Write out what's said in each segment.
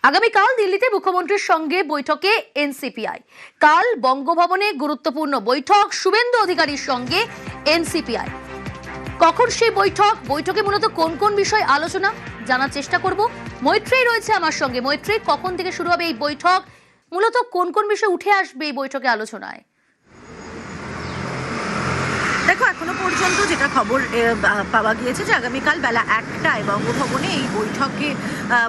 আগামীকাল দিল্লিতে মুখ্যমন্ত্রীর সঙ্গে বৈঠকে এনসিপিআই। কাল বঙ্গভবনে গুরুত্বপূর্ণ বৈঠক শুভেন্দু অধিকারীর সঙ্গে এনসিপিআই। কখন সেই বৈঠকে মূলত কোন কোন বিষয় আলোচনা জানার চেষ্টা করব। মৈত্রী রয়েছে আমার সঙ্গে। মৈত্রী, কখন থেকে শুরু হবে এই বৈঠক, মূলত কোন কোন বিষয় উঠে আসবে এই বৈঠকে আলোচনায়? দেখো, এখনো পর্যন্ত যেটা খবর পাওয়া গিয়েছে যে আগামীকাল বেলা 1টায় বঙ্গভবনে এই বৈঠকে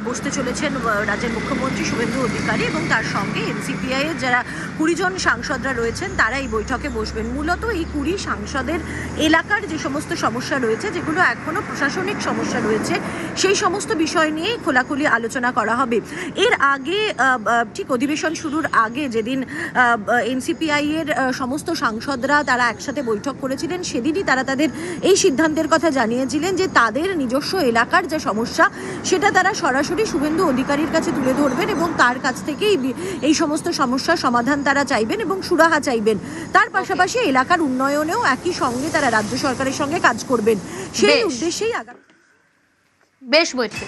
বসতে চলেছেন রাজ্যের মুখ্যমন্ত্রী শুভেন্দু অধিকারী এবং তার সঙ্গে এনসিপিআই এর যারা 20 জন সাংসদরা রয়েছেন তারা এই বৈঠকে বসবেন। মূলত এই 20 সাংসদের এলাকার যে সমস্ত সমস্যা রয়েছে, যেগুলো এখনো প্রশাসনিক সমস্যা রয়েছে, সেই সমস্ত বিষয় নিয়ে খোলাখুলি আলোচনা করা হবে। এর আগে ঠিক অধিবেশন শুরুর আগে যেদিন এনসিপিআই এর সমস্ত সাংসদরা তারা একসাথে বৈঠক করেছিলেন, সেদিনই তারা তাদের এই সিদ্ধান্তের কথা জানিয়েছিলেন যে তাদের নিজস্ব এলাকার যে সমস্যা সেটা তারা সরাসরি শুভেন্দু অধিকারীর কাছে তুলে ধরবেন এবং তার কাছ থেকেই এই সমস্ত সমস্যার সমাধান তারা চাইবেন এবং সুরাহা চাইবেন। তার পাশাপাশি এলাকার উন্নয়নেও একই সঙ্গে তারা রাজ্য সরকারের সঙ্গে কাজ করবেন। সেই উদ্দেশ্যেই বেশ মৈত্রী,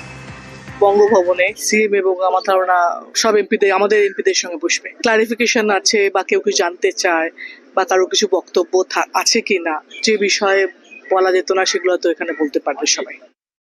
বঙ্গভবনে সিএম এবং আমার ধারণা সব আমাদের এমপিদের সঙ্গে বসবে। ক্লারিফিকেশন আছে বা কেউ কিছু জানতে চায় বা কারো কিছু বক্তব্য আছে কিনা, যে বিষয়ে বলা যেত না সেগুলো তো এখানে বলতে পারবে সবাই।